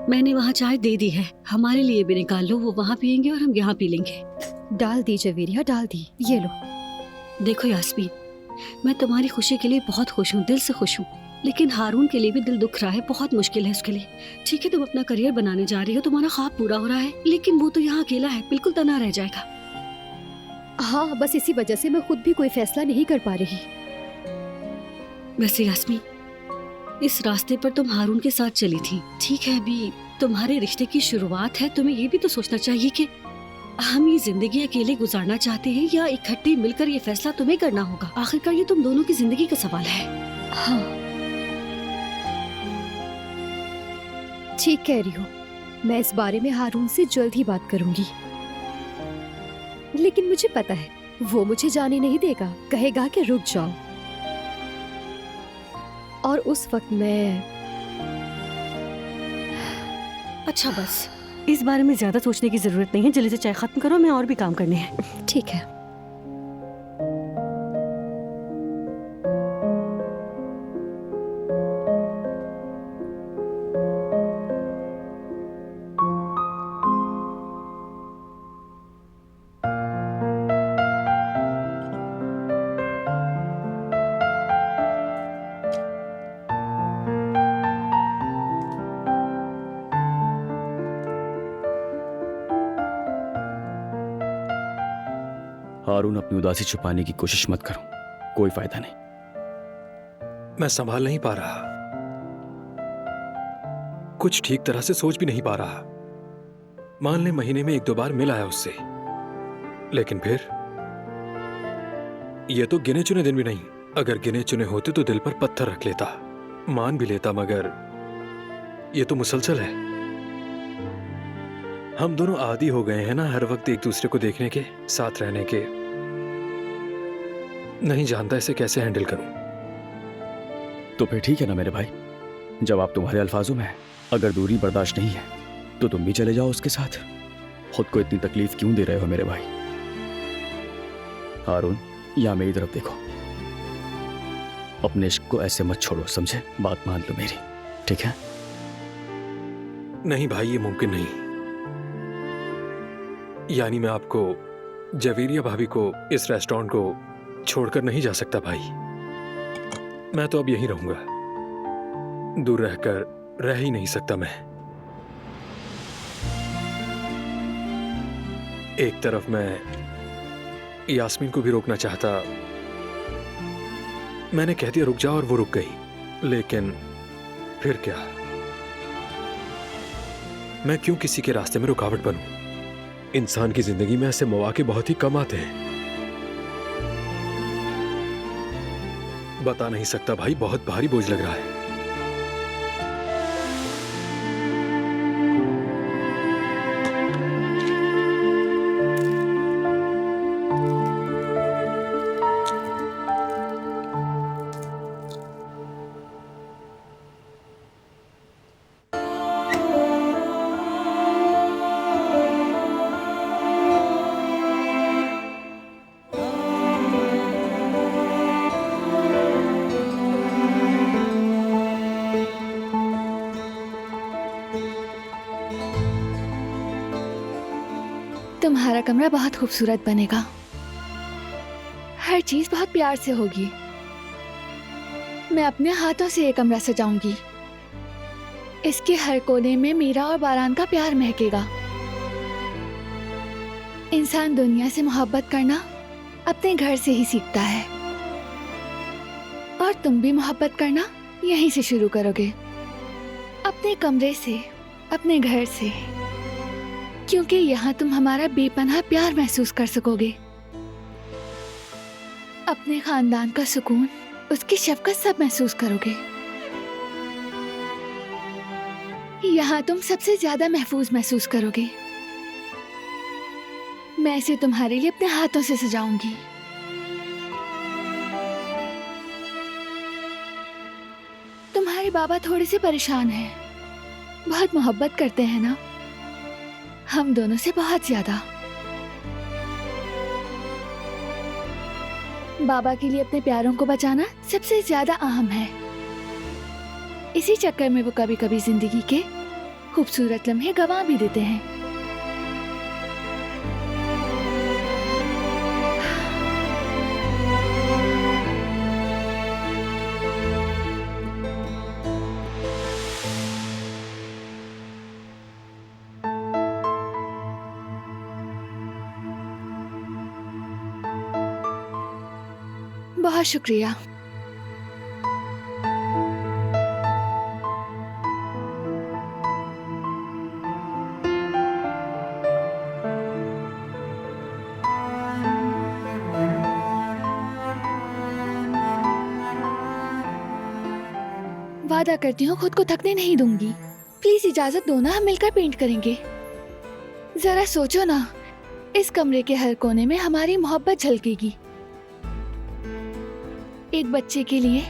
मैंने वहाँ चाय दे दी है, हमारे लिए भी निकाल लो, वो वहाँ पियेंगे और हम यहाँ पी लेंगे। डाल दी जवेरिया, डाल दी, ये लो। देखो यास्मीन, मैं तुम्हारी खुशी के लिए बहुत खुश हूँ, दिल से खुश हूँ, लेकिन हारून के लिए भी दिल दुख रहा है, बहुत मुश्किल है उसके लिए। ठीक है, तुम अपना करियर बनाने जा रही हो, तुम्हारा ख्वाब पूरा हो रहा है, लेकिन वो तो यहाँ अकेला है, बिल्कुल तना रह जाएगा। हाँ, बस इसी वजह से मैं खुद भी कोई फैसला नहीं कर पा रही। वैसे यास्मीन, इस रास्ते पर तुम हारून के साथ चली थी, ठीक है, अभी तुम्हारे रिश्ते की शुरुआत है, तुम्हें ये भी तो सोचना चाहिए कि हम ये जिंदगी अकेले गुजारना चाहते हैं या इकट्ठे मिलकर ये फैसला तुम्हें करना होगा। आखिरकार ये तुम दोनों की जिंदगी का सवाल है। हाँ, ठीक कह रही हो, मैं इस बारे में हारून से जल्द ही बात करूंगी, लेकिन मुझे पता है वो मुझे जाने नहीं देगा, कहेगा कि रुक जाओ, और उस वक्त मैं... अच्छा बस, इस बारे में ज्यादा सोचने की जरूरत नहीं है, जल्दी से चाय खत्म करो, मैं और भी काम करने हैं। ठीक है। हारून, अपनी उदासी छुपाने की कोशिश मत करो, कोई फायदा नहीं। मैं संभाल नहीं पा रहा, कुछ ठीक तरह से सोच भी नहीं पा रहा। मान ले महीने में 1-2 बार मिल आया उससे, लेकिन फिर ये तो गिने चुने दिन भी नहीं। अगर गिने चुने होते तो दिल पर पत्थर रख लेता, मान भी लेता, मगर ये तो मुसलसल है। हम दोनों आदी हो गए हैं ना हर वक्त एक दूसरे को देखने के, साथ रहने के। नहीं जानता इसे कैसे हैंडल करूं। तो फिर ठीक है ना मेरे भाई, जवाब तुम्हारे अल्फाजों में है। अगर दूरी बर्दाश्त नहीं है तो तुम भी चले जाओ उसके साथ। खुद को इतनी तकलीफ क्यों दे रहे हो मेरे भाई? हारून, या मेरी तरफ देखो, अपने इश्क को ऐसे मत छोड़ो, समझे? बात मान लो मेरी, ठीक है? नहीं भाई, ये मुमकिन नहीं। यानी मैं आपको, जवेरिया भाभी को, इस रेस्टोरेंट को छोड़कर नहीं जा सकता भाई। मैं तो अब यहीं रहूंगा, दूर रहकर रह ही नहीं सकता मैं। एक तरफ मैं यास्मीन को भी रोकना चाहता, मैंने कह दिया रुक जाओ और वो रुक गई, लेकिन फिर क्या? मैं क्यों किसी के रास्ते में रुकावट बनूं? इंसान की जिंदगी में ऐसे मौके बहुत ही कम आते हैं। बता नहीं सकता भाई, बहुत भारी बोझ लग रहा है। तुम्हारा कमरा बहुत खूबसूरत बनेगा, हर चीज बहुत प्यार से होगी। मैं अपने हाथों से ये कमरा सजाऊंगी, इसके हर कोने में मीरा और बारान का प्यार महकेगा। इंसान दुनिया से मोहब्बत करना अपने घर से ही सीखता है, और तुम भी मोहब्बत करना यहीं से शुरू करोगे, अपने कमरे से, अपने घर से, क्योंकि यहाँ तुम हमारा बेपनाह प्यार महसूस कर सकोगे। अपने खानदान का सुकून, उसकी शफकत सब महसूस करोगे। यहाँ तुम सबसे ज्यादा महफूज महसूस करोगे। मैं इसे तुम्हारे लिए अपने हाथों से सजाऊंगी। तुम्हारे बाबा थोड़े से परेशान हैं, बहुत मोहब्बत करते हैं ना, हम दोनों से बहुत ज्यादा। बाबा के लिए अपने प्यारों को बचाना सबसे ज्यादा अहम है। इसी चक्कर में वो कभी कभी जिंदगी के खूबसूरत लम्हे गंवा भी देते हैं। बहुत शुक्रिया। वादा करती हूँ खुद को थकने नहीं दूंगी। प्लीज इजाजत दो ना, हम मिलकर पेंट करेंगे। जरा सोचो ना, इस कमरे के हर कोने में हमारी मोहब्बत झलकेगी। एक बच्चे के लिए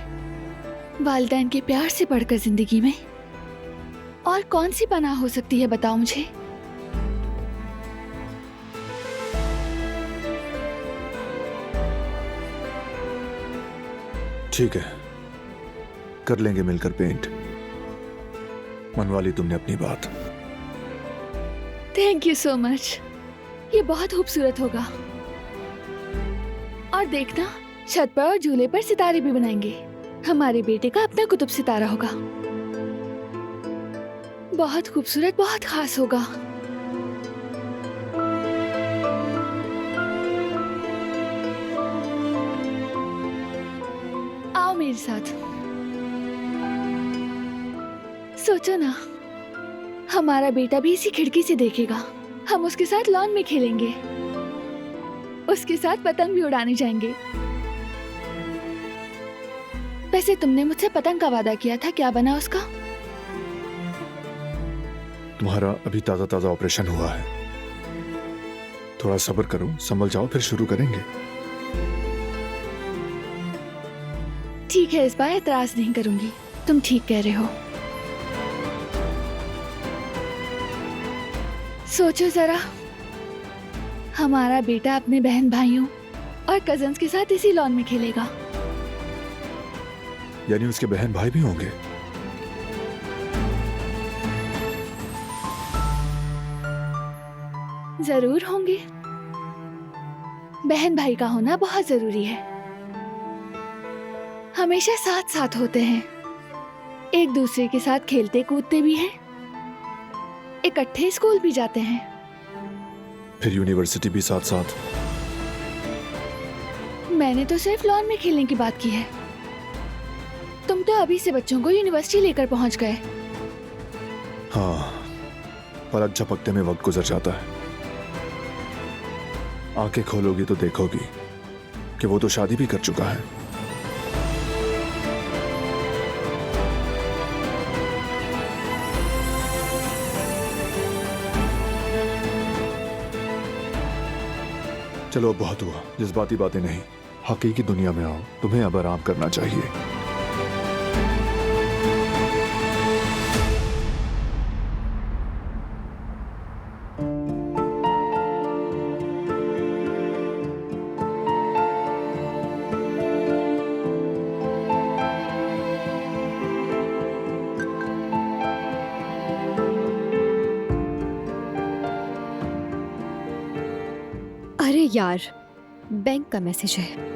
वालिदैन के प्यार से बढ़कर जिंदगी में और कौन सी पनाह हो सकती है, बताओ मुझे। ठीक है, कर लेंगे मिलकर पेंट। मनवा ली तुमने अपनी बात। Thank you so much. ये बहुत खूबसूरत होगा। और देखना, छत पर और झूले पर सितारे भी बनाएंगे। हमारे बेटे का अपना कुतुब सितारा होगा। बहुत खूबसूरत, बहुत खास होगा। आओ मेरे साथ। सोचो ना, हमारा बेटा भी इसी खिड़की से देखेगा। हम उसके साथ लॉन में खेलेंगे, उसके साथ पतंग भी उड़ाने जाएंगे। वैसे तुमने मुझसे पतंग का वादा किया था, क्या बना उसका? तुम्हारा अभी ताजा ताजा ऑपरेशन हुआ है। थोड़ा सब्र करो, संभल जाओ, फिर शुरू करेंगे। ठीक है, इस बार एतराज नहीं करूंगी। तुम ठीक कह रहे हो। सोचो जरा, हमारा बेटा अपने बहन भाइयों और कजन्स के साथ इसी लॉन में खेलेगा। यानी उसके बहन भाई भी होंगे? जरूर होंगे। बहन भाई का होना बहुत जरूरी है। हमेशा साथ साथ होते हैं, एक दूसरे के साथ खेलते कूदते भी हैं, इकट्ठे स्कूल भी जाते हैं, फिर यूनिवर्सिटी भी साथ साथ। मैंने तो सिर्फ लॉन में खेलने की बात की है। तुम तो अभी से बच्चों को यूनिवर्सिटी लेकर पहुंच गए। हाँ, पलक झपकते में वक्त गुजर जाता है। आंखें खोलोगी तो देखोगी कि वो तो शादी भी कर चुका है। चलो अब बहुत हुआ, जज्बाती बातें नहीं, हकीकी दुनिया में आओ। तुम्हें अब आराम करना चाहिए। अरे यार, बैंक का मैसेज है।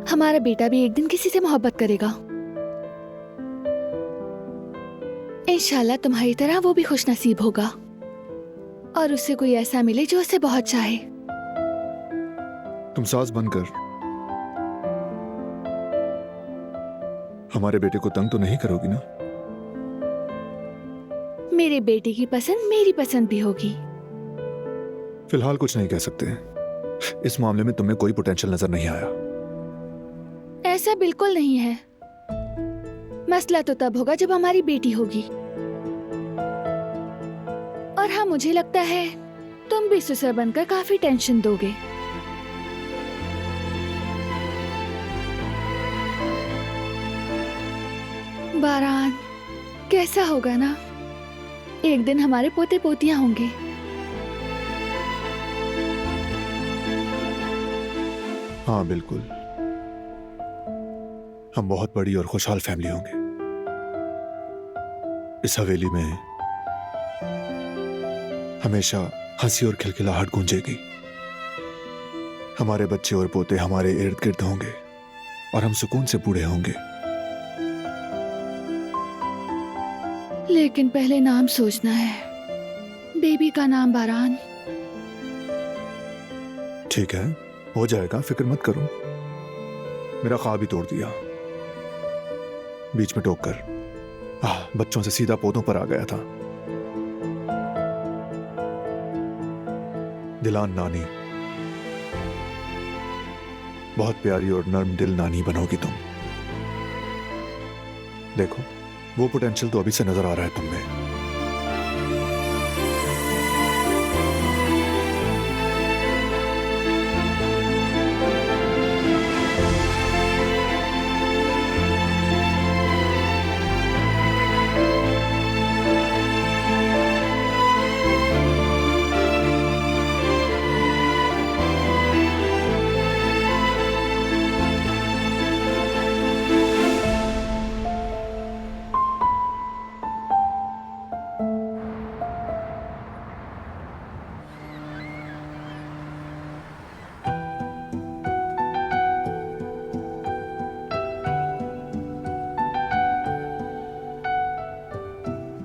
हमारा बेटा भी एक दिन किसी से मोहब्बत करेगा। इंशाल्लाह तुम्हारी तरह वो भी खुश नसीब होगा और उससे कोई ऐसा मिले जो उसे बहुत चाहे। तुम सास बनकर हमारे बेटे को तंग तो नहीं करोगी ना? मेरे बेटे की पसंद मेरी पसंद भी होगी। फिलहाल कुछ नहीं कह सकते। इस मामले में तुम्हें कोई पोटेंशियल नजर नहीं आया। ऐसा बिल्कुल नहीं है। मसला तो तब होगा जब हमारी बेटी होगी। और हाँ, मुझे लगता है तुम भी ससुर बनकर काफी टेंशन दोगे। बारान, कैसा होगा ना, एक दिन हमारे पोते पोतियां होंगे। हाँ बिल्कुल, हम बहुत बड़ी और खुशहाल फैमिली होंगे। इस हवेली में हमेशा हंसी और खिलखिलाहट गूंजेगी। हमारे बच्चे और पोते हमारे इर्द गिर्द होंगे और हम सुकून से बूढ़े होंगे। लेकिन पहले नाम सोचना है। बेबी का नाम बारान। ठीक है, हो जाएगा, फिक्र मत करो। मेरा ख्वाब ही तोड़ दिया बीच में टोक कर। बच्चों से सीधा पौधों पर आ गया था। दिलान नानी, बहुत प्यारी और नर्म दिल नानी बनोगी तुम। देखो, वो पोटेंशियल तो अभी से नजर आ रहा है तुम में।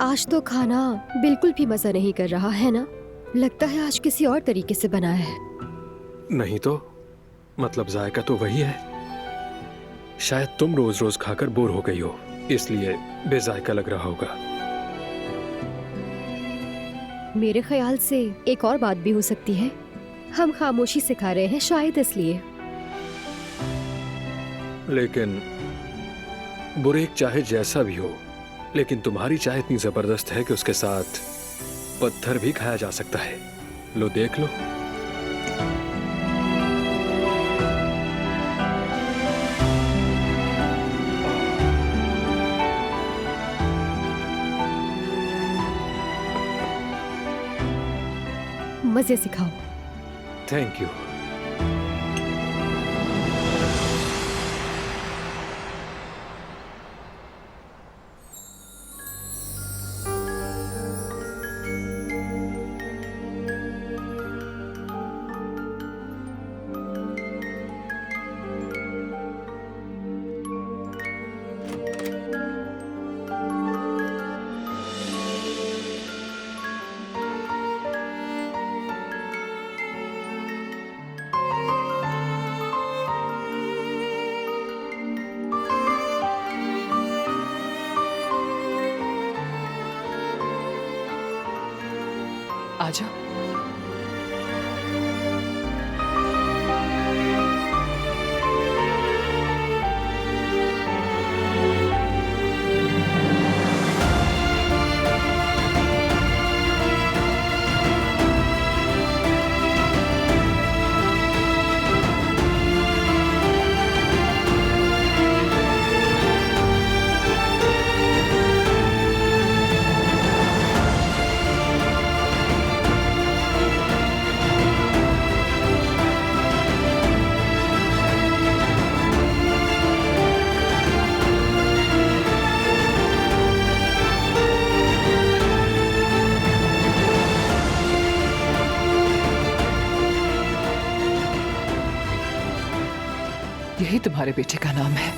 आज तो खाना बिल्कुल भी मजा नहीं कर रहा है ना? लगता है आज किसी और तरीके से बना है। नहीं तो मतलब जायका तो वही है। शायद तुम रोज रोज खाकर बोर हो गई हो, इसलिए बेजायका लग रहा होगा। मेरे ख्याल से एक और बात भी हो सकती है। हम खामोशी से खा रहे हैं, शायद इसलिए। लेकिन बुरेक चाहे जैसा भी हो, लेकिन तुम्हारी चाय इतनी जबरदस्त है कि उसके साथ पत्थर भी खाया जा सकता है। लो देख लो। मजे से खाओ। Thank you. आजा। यही तुम्हारे बेटे का नाम है।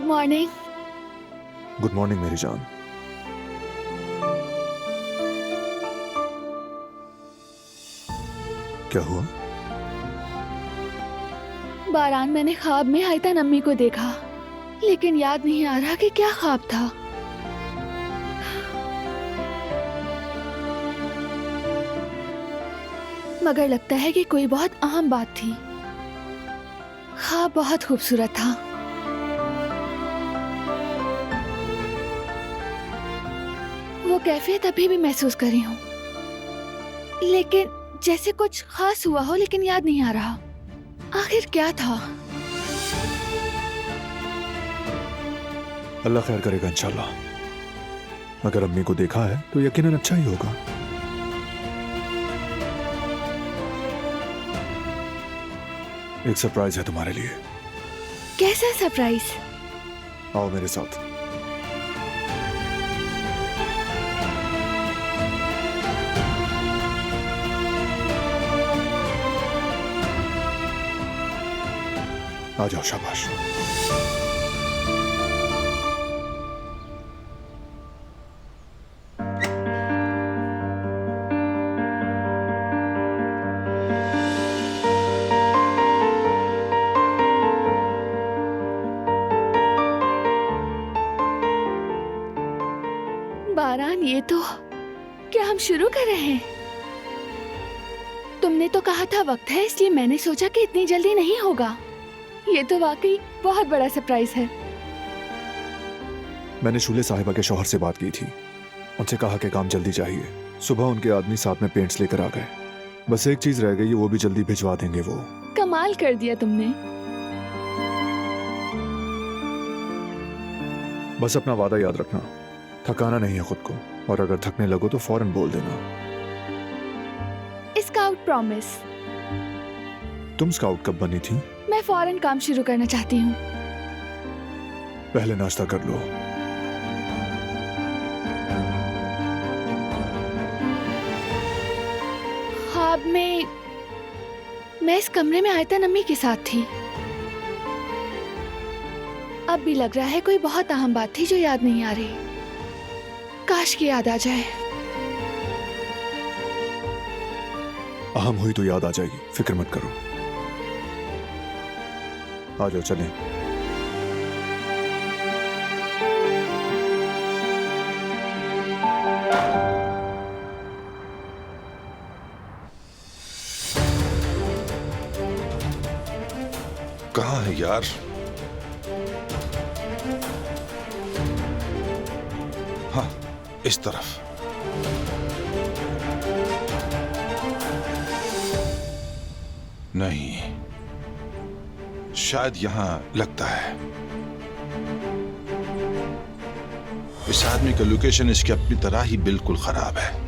Good morning. गुड मॉर्निंग मेरी जान। क्या हुआ? बारान, मैंने ख्वाब में आयतन अम्मी को देखा, लेकिन याद नहीं आ रहा कि क्या ख्वाब था। मगर लगता है कि कोई बहुत अहम बात थी। ख्वाब बहुत खूबसूरत था। वो कैफियत अभी भी महसूस कर रही हूँ, लेकिन जैसे कुछ खास हुआ हो, लेकिन याद नहीं आ रहा आखिर क्या था। अल्लाह खैर करेगा इंशाल्लाह। अगर अम्मी को देखा है तो यकीनन अच्छा ही होगा। एक सरप्राइज है तुम्हारे लिए। कैसा सरप्राइज? आओ मेरे साथ। आ जाओ, शाबाश। बारान, ये तो क्या हम शुरू कर रहे हैं? तुमने तो कहा था वक्त है, इसलिए मैंने सोचा कि इतनी जल्दी नहीं होगा। ये तो वाकई बहुत बड़ा सरप्राइज है। मैंने शूले साहिबा के शौहर से बात की थी। उनसे कहा कि काम जल्दी चाहिए। सुबह उनके आदमी साथ में पेंट्स लेकर आ गए। बस एक चीज रह गई, वो भी जल्दी भिजवा देंगे वो। कमाल कर दिया तुमने। बस अपना वादा याद रखना, थकाना नहीं है खुद को, और अगर थकने लगो तो फौरन बोल देना। Scout promise. तुम स्काउट कब बनी थी? मैं फौरन काम शुरू करना चाहती हूँ। पहले नाश्ता कर लो। ख्वाब में मैं इस कमरे में आयतन अम्मी के साथ थी। अब भी लग रहा है कोई बहुत अहम बात थी जो याद नहीं आ रही। काश की याद आ जाए। अहम हुई तो याद आ जाएगी, फिक्र मत करो। आ जाओ, चलें। कहाँ है यार? हाँ, इस तरफ। नहीं, शायद यहां लगता है। इस आदमी का लोकेशन इसकी अपनी तरह ही बिल्कुल खराब है।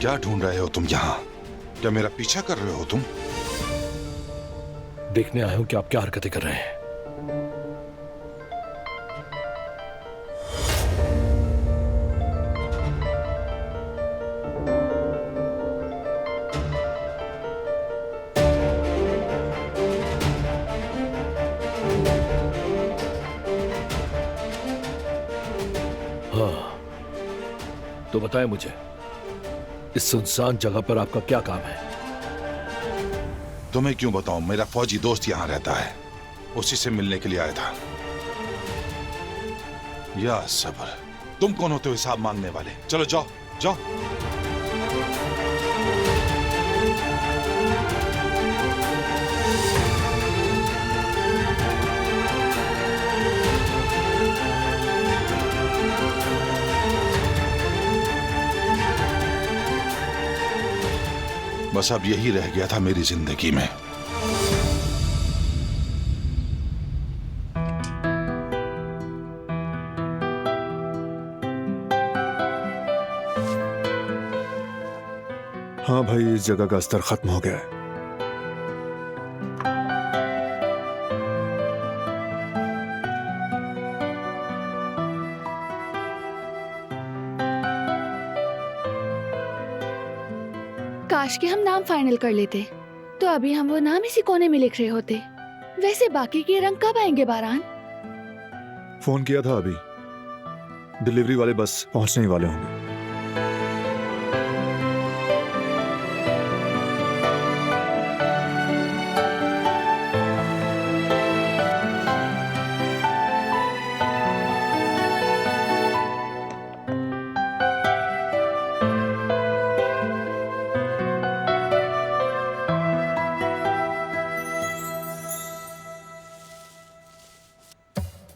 क्या ढूंढ रहे हो तुम यहाँ? क्या मेरा पीछा कर रहे हो तुम? देखने आया हूं कि आप क्या हरकतें कर रहे हैं। हाँ, तो बताएं मुझे, इस सुनसान जगह पर आपका क्या काम है? तुम्हें क्यों बताऊं? मेरा फौजी दोस्त यहाँ रहता है, उसी से मिलने के लिए आया था। या सब्र, तुम कौन होते हो हिसाब मांगने वाले? चलो जाओ जाओ। बस अब यही रह गया था मेरी जिंदगी में। हाँ भाई, इस जगह का स्तर खत्म हो गया है। काश के हम नाम फाइनल कर लेते, तो अभी हम वो नाम इसी कोने में लिख रहे होते। वैसे बाकी के रंग कब आएंगे बारान? फोन किया था अभी, डिलीवरी वाले बस पहुंचने ही वाले होंगे।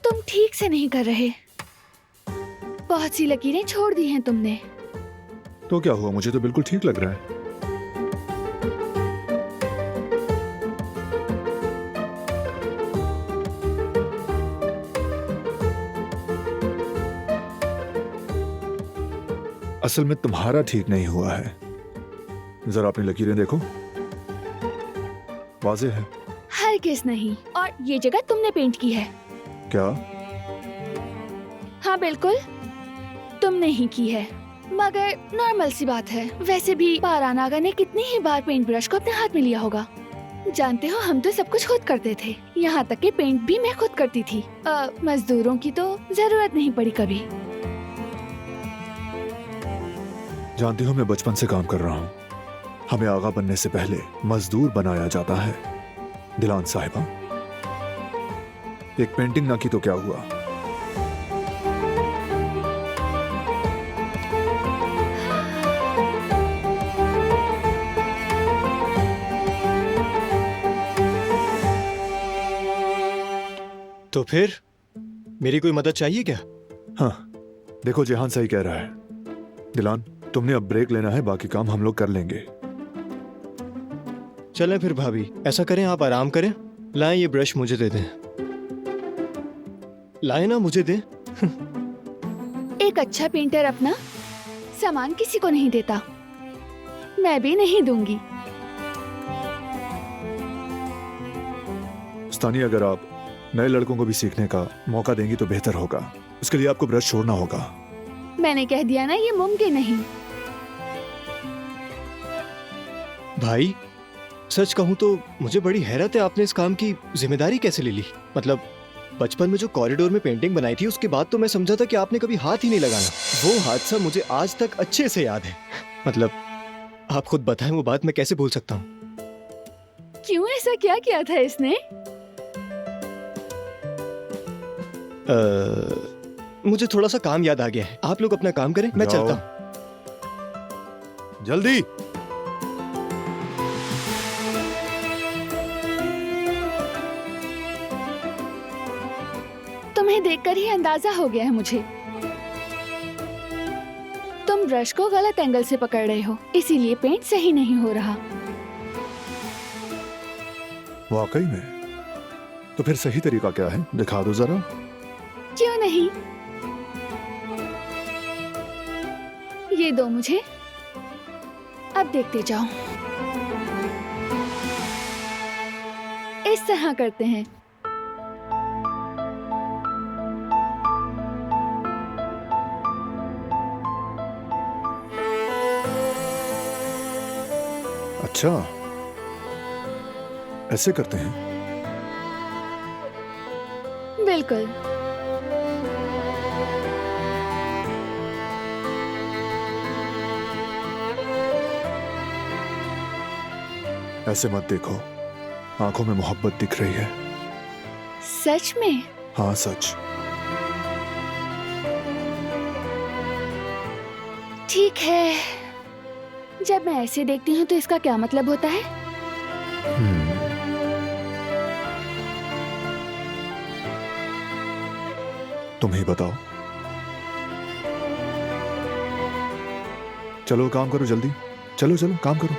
तुम ठीक से नहीं कर रहे। बहुत सी लकीरें छोड़ दी हैं तुमने। तो क्या हुआ, मुझे तो बिल्कुल ठीक लग रहा है। असल में तुम्हारा ठीक नहीं हुआ है। जरा अपनी लकीरें देखो, वाज़ेह है। हर किस नहीं, और ये जगह तुमने पेंट की है। क्या? हाँ बिल्कुल, तुमने ही की है। मगर नॉर्मल सी बात है। वैसे भी पारानागा ने कितनी ही बार पेंट ब्रश को अपने हाथ में लिया होगा। जानते हो, हम तो सब कुछ खुद करते थे, यहाँ तक कि पेंट भी मैं खुद करती थी। मजदूरों की तो जरूरत नहीं पड़ी कभी। जानती हो, मैं बचपन से काम कर रहा हूँ। हमें आगा बनने से पहले मजदूर बनाया जाता है। दिलान साहिबा, एक पेंटिंग ना की तो क्या हुआ? तो फिर मेरी कोई मदद चाहिए क्या? हाँ, देखो जेहान सही कह रहा है। दिलान, तुमने अब ब्रेक लेना है, बाकी काम हम लोग कर लेंगे। चलें फिर भाभी, ऐसा करें आप आराम करें। लाएं ये ब्रश मुझे दे दें। लाएं ना, मुझे दें। एक अच्छा पेंटर अपना सामान किसी को नहीं देता। मैं भी नहीं दूंगी। उस्तानी, अगर आप नए लड़कों को भी सीखने का मौका देंगी तो बेहतर होगा। उसके लिए आपको ब्रश छोड़ना होगा। मैंने कह दिया ना, ये मुमकिन नहीं। भाई सच कहूं तो मुझे बड़ी हैरत है, आपने इस काम की जिम्मेदारी कैसे ले ली? मतलब बचपन में जो कॉरिडोर में पेंटिंग बनाई थी, उसके बाद तो मैं समझा था कि आपने कभी हाथ ही नहीं लगाना। वो हादसा मुझे आज तक अच्छे से याद है। मतलब आप खुद बताएं, वो बात मैं कैसे भूल सकता हूँ? क्यों ऐसा क्या किया था इसने? मुझे थोड़ा सा काम याद आ गया है। आप लोग अपना काम करें, मैं जाओ। चलता हूँ। जल्दी। तुम्हें देखकर ही अंदाजा हो गया है मुझे। तुम ब्रश को गलत एंगल से पकड़ रहे हो, इसीलिए पेंट सही नहीं हो रहा। वाकई में? तो फिर सही तरीका क्या है, दिखा दो जरा। क्यों नहीं, ये दो मुझे, अब देखते जाओ। इस तरह करते हैं। अच्छा, ऐसे करते हैं? बिल्कुल। ऐसे मत देखो, आंखों में मोहब्बत दिख रही है। सच में? हाँ सच। ठीक है, जब मैं ऐसे देखती हूँ तो इसका क्या मतलब होता है? तुम ही बताओ। चलो काम करो जल्दी, चलो चलो काम करो।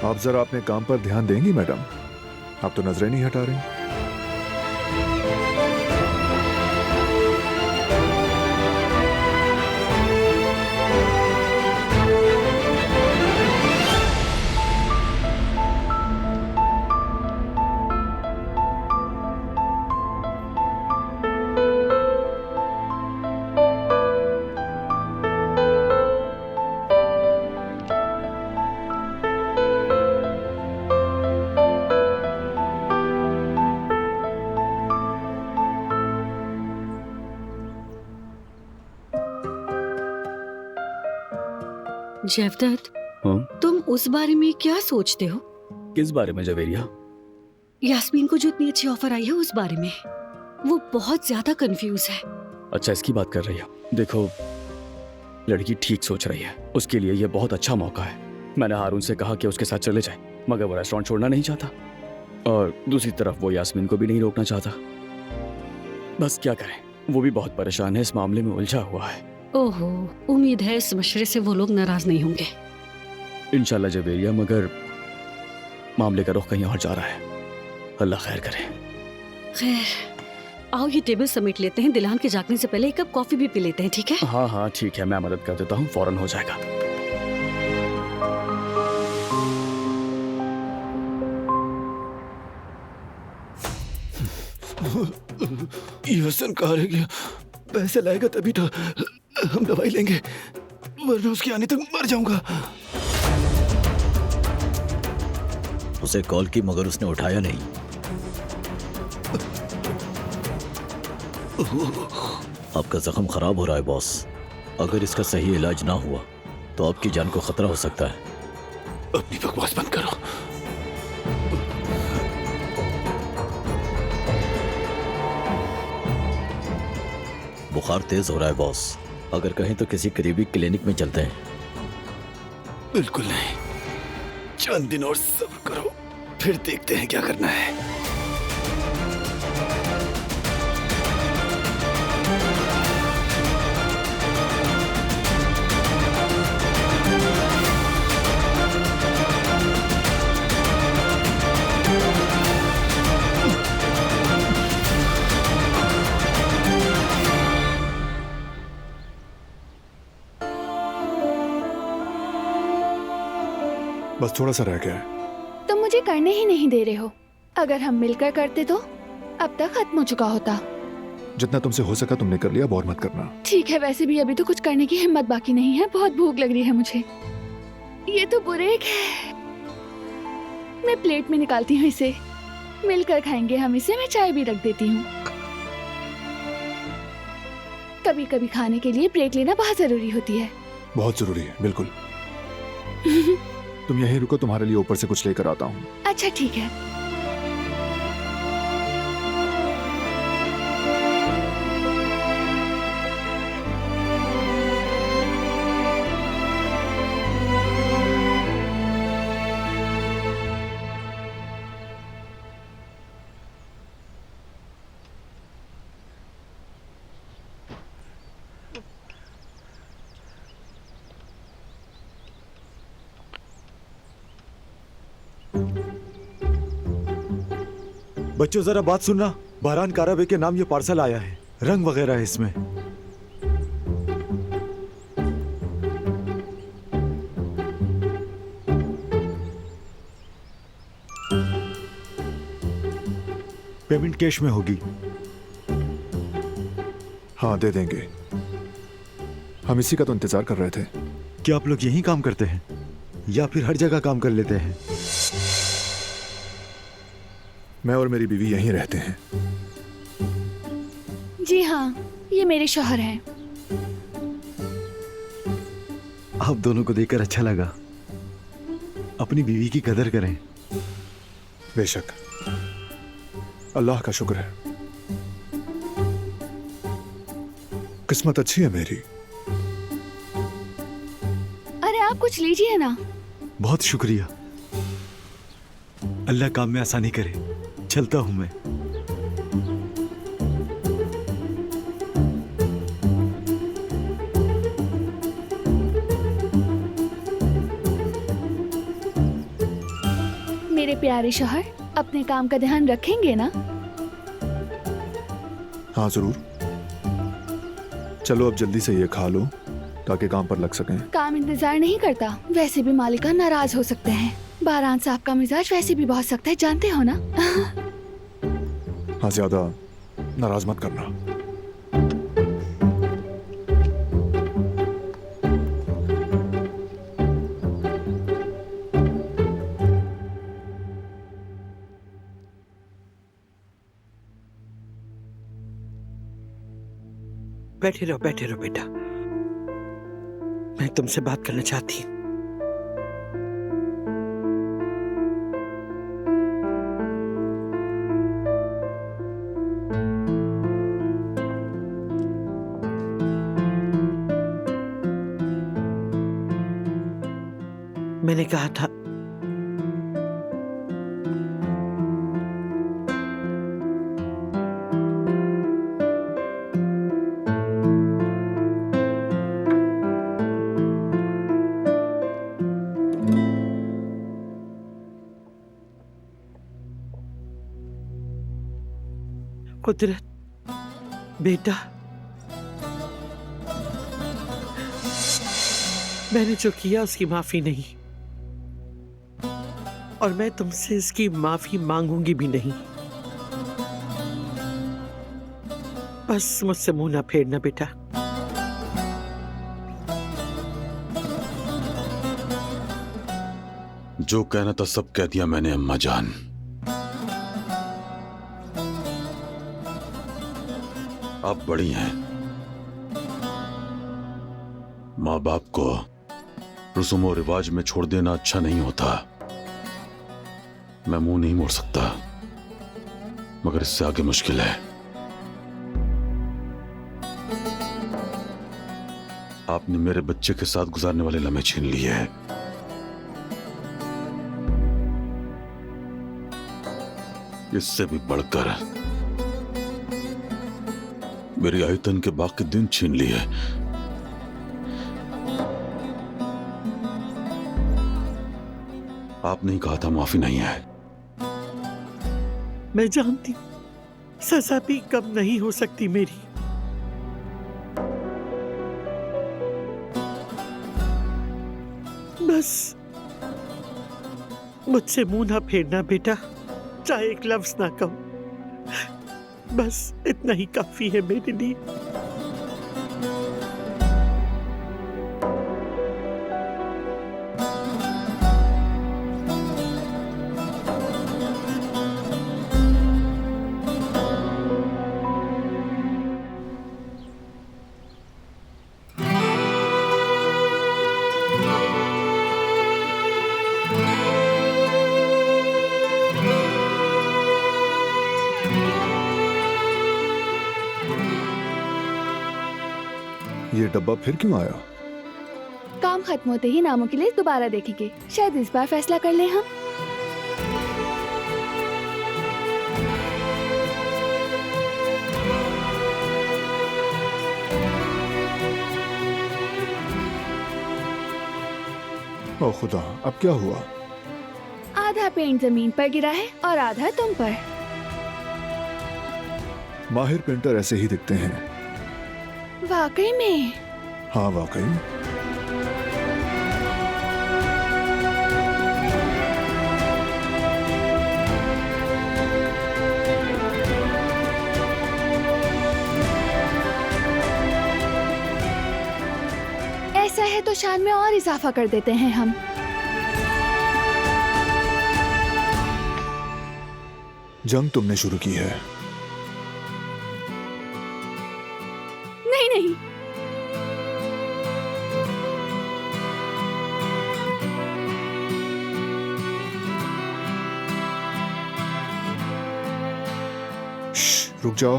आप जरा अपने काम पर ध्यान देंगी मैडम? आप तो नजरें नहीं हटा रही। जयवदत्त, हाँ? तुम उस बारे में क्या सोचते हो? किस बारे में जवेरिया? यास्मीन को जो इतनी अच्छी ऑफर आई है उस बारे में। वो बहुत ज्यादा कंफ्यूज है। अच्छा, इसकी बात कर रही हो? देखो, लड़की ठीक सोच रही है। उसके लिए ये बहुत अच्छा मौका है। मैंने हारून से कहा कि उसके साथ चले जाए, मगर वो रेस्टोरेंट छोड़ना नहीं चाहता, और दूसरी तरफ वो यास्मीन को भी नहीं रोकना चाहता। बस क्या करें, वो भी बहुत परेशान है, इस मामले में उलझा हुआ है। ओहो, उम्मीद है इस मशवरे से वो लोग नाराज नहीं होंगे। इंशाल्लाह जवेरिया, मगर मामले का रुख कहीं और जा रहा है। अल्लाह खैर करे। खैर, आओ ये टेबल समेट लेते हैं। दिलहान के जागने से पहले एक कप कॉफी भी पी लेते हैं, ठीक है? हाँ हाँ ठीक है, मैं मदद कर देता हूँ, फौरन हो जाएगा। ये हसन कहा रह गया। पैसे लाएगा तभी तो हम दवाई लेंगे, वरना उसके आने तक मर जाऊंगा। उसे कॉल की मगर उसने उठाया नहीं। आपका जख्म खराब हो रहा है बॉस। अगर इसका सही इलाज ना हुआ तो आपकी जान को खतरा हो सकता है। अपनी बकवास बंद करो। बुखार तेज हो रहा है बॉस। अगर कहें तो किसी करीबी क्लिनिक में चलते हैं। बिल्कुल नहीं, चंद दिन और सब्र करो, फिर देखते हैं क्या करना है। बस थोड़ा सा रह गया है। तुम मुझे करने ही नहीं दे रहे हो। अगर हम मिलकर करते तो अब तक खत्म हो चुका होता। जितना तुमसे हो सका तुमने कर लिया, अब और मत करना। ठीक है, वैसे भी अभी तो कुछ करने की हिम्मत बाकी नहीं है। बहुत भूख लग रही है मुझे। ये तो बुरेक है। मैं प्लेट में निकालती हूँ इसे, मिलकर खाएंगे हम इसे। मैं चाय भी रख देती हूँ। कभी कभी खाने के लिए ब्रेक लेना बहुत जरूरी होती है। बहुत जरूरी है, बिल्कुल। तुम यहीं रुको, तुम्हारे लिए ऊपर से कुछ लेकर आता हूँ। अच्छा ठीक है। बच्चों जरा बात सुनना। बहरान काराबे के नाम ये पार्सल आया है। रंग वगैरह है इसमें। पेमेंट कैश में होगी। हाँ दे देंगे। हम इसी का तो इंतजार कर रहे थे। क्या आप लोग यहीं काम करते हैं या फिर हर जगह काम कर लेते हैं? मैं और मेरी बीवी यहीं रहते हैं। जी हाँ, ये मेरे शौहर हैं। आप दोनों को देखकर अच्छा लगा। अपनी बीवी की कदर करें। बेशक, अल्लाह का शुक्र है। किस्मत अच्छी है मेरी। अरे आप कुछ लीजिए ना। बहुत शुक्रिया। अल्लाह काम में आसानी करे। चलता हूं मैं। मेरे प्यारे शौहर अपने काम का ध्यान रखेंगे ना? हाँ जरूर। चलो अब जल्दी से ये खा लो ताकि काम पर लग सकें। काम इंतजार नहीं करता। वैसे भी मालिका नाराज हो सकते हैं। बारान साहब का मिजाज वैसे भी बहुत सख्त है, जानते हो ना? हाँ, ज्यादा नाराज मत करना। बैठे रहो बेटा। मैं तुमसे बात करना चाहती हूँ। मैंने कहा था कुदरत बेटा, मैंने जो किया उसकी माफी नहीं, और मैं तुमसे इसकी माफी मांगूंगी भी नहीं। बस मुझसे मुंह ना फेरना बेटा। जो कहना था सब कह दिया मैंने अम्मा जान। आप बड़ी हैं। माँ बाप को रस्म और रिवाज में छोड़ देना अच्छा नहीं होता। मैं मुंह नहीं मोड़ सकता, मगर इससे आगे मुश्किल है। आपने मेरे बच्चे के साथ गुजारने वाले लम्हे छीन लिए हैं। इससे भी बढ़कर मेरी आयतन के बाकी दिन छीन लिए। आपने ही कहा था माफी नहीं है। मैं जानती हूं, सजा भी कम नहीं हो सकती मेरी। बस मुझसे मुंह ना फेरना बेटा, चाहे एक लफ्ज ना कहो। बस इतना ही काफी है मेरे लिए। ये डब्बा फिर क्यों आया? काम खत्म होते ही नामों की लिस्ट दोबारा देखेंगे। शायद इस बार फैसला कर लें हम। ओ खुदा, अब क्या हुआ? आधा पेंट जमीन पर गिरा है और आधा तुम पर। माहिर पेंटर ऐसे ही दिखते हैं। वाकई में? हाँ वाकई में। ऐसा है तो शान में और इजाफा कर देते हैं हम। जंग तुमने शुरू की है। नहीं नहीं, रुक जाओ।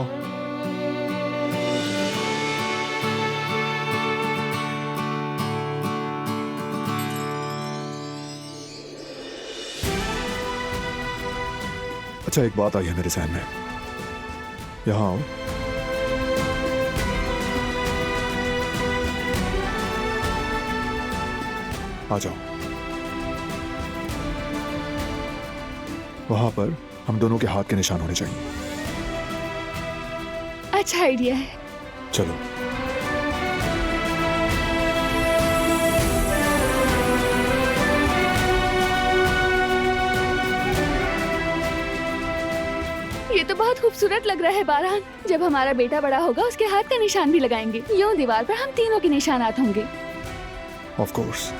अच्छा, एक बात आई है मेरे जहन में। यहाँ आओ। आ जाओ। वहां पर हम दोनों के हाथ के निशान होने चाहिए। अच्छा आइडिया है। चलो। ये तो बहुत खूबसूरत लग रहा है बारहान। जब हमारा बेटा बड़ा होगा उसके हाथ का निशान भी लगाएंगे। यूं दीवार पर हम तीनों के निशानात होंगे। Of course.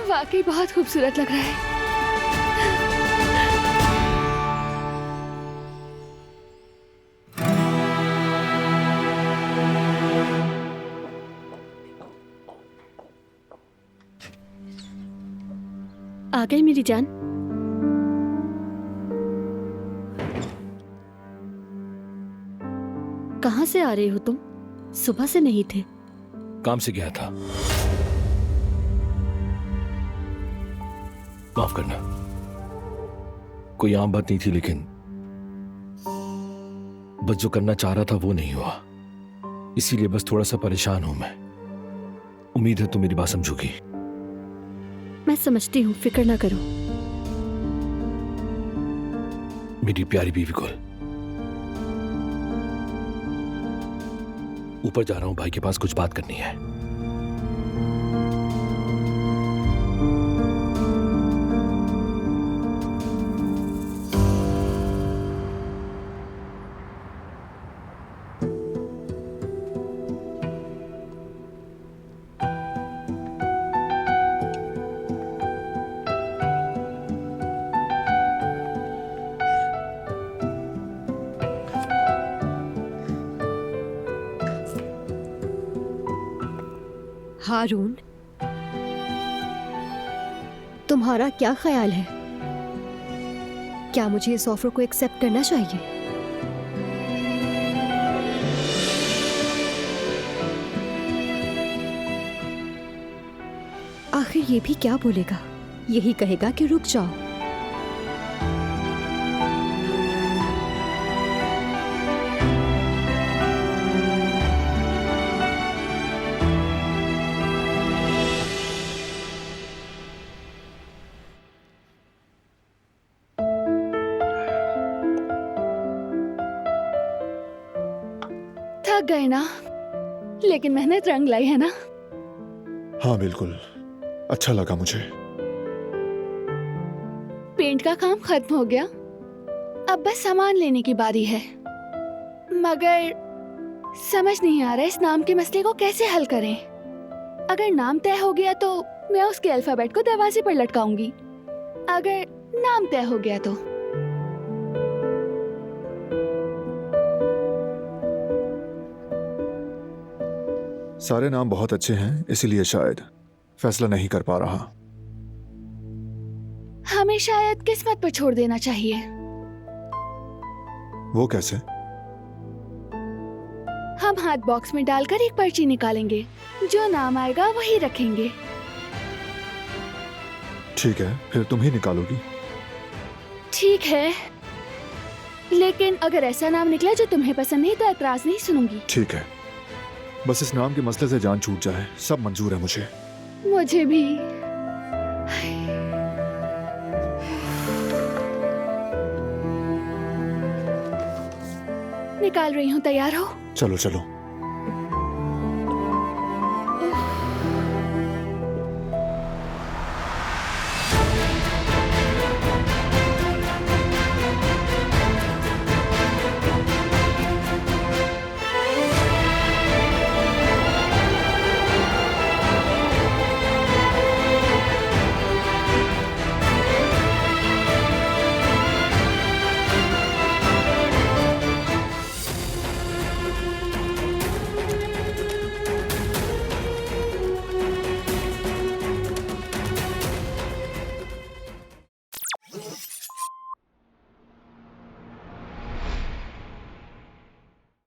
वाकई बहुत खूबसूरत लग रहा है। आ गई मेरी जान। कहाँ से आ रहे हो तुम? सुबह से नहीं थे। काम से गया था। माफ करना, कोई आम बात नहीं थी, लेकिन बस जो करना चाह रहा था वो नहीं हुआ, इसीलिए बस थोड़ा सा परेशान हूं मैं। उम्मीद है तुम मेरी बात समझोगी। मैं समझती हूँ, फिक्र ना करो। मेरी प्यारी बीवी गुल, ऊपर जा रहा हूं, भाई के पास कुछ बात करनी है। हारून, तुम्हारा क्या ख्याल है? क्या मुझे इस ऑफर को एक्सेप्ट करना चाहिए? आखिर ये भी क्या बोलेगा? यही कहेगा कि रुक जाओ। थक गए ना, लेकिन मेहनत रंग लाई है ना। हाँ बिल्कुल, अच्छा लगा मुझे। पेंट का काम खत्म हो गया, अब बस सामान लेने की बारी है। मगर समझ नहीं आ रहा इस नाम के मसले को कैसे हल करें। अगर नाम तय हो गया तो मैं उसके अल्फाबेट को दरवाजे पर लटकाऊंगी। अगर नाम तय हो गया तो सारे नाम बहुत अच्छे हैं, इसीलिए शायद फैसला नहीं कर पा रहा। हमें शायद किस्मत पर छोड़ देना चाहिए। वो कैसे? हम हाथ बॉक्स में डालकर एक पर्ची निकालेंगे, जो नाम आएगा वही रखेंगे। ठीक है, फिर तुम ही निकालोगी। ठीक है, लेकिन अगर ऐसा नाम निकला जो तुम्हें पसंद नहीं तो एतराज नहीं सुनूंगी। ठीक है, बस इस नाम के मसले से जान छूट जाए, सब मंजूर है मुझे। मुझे भी। निकाल रही हूँ, तैयार हो? चलो चलो।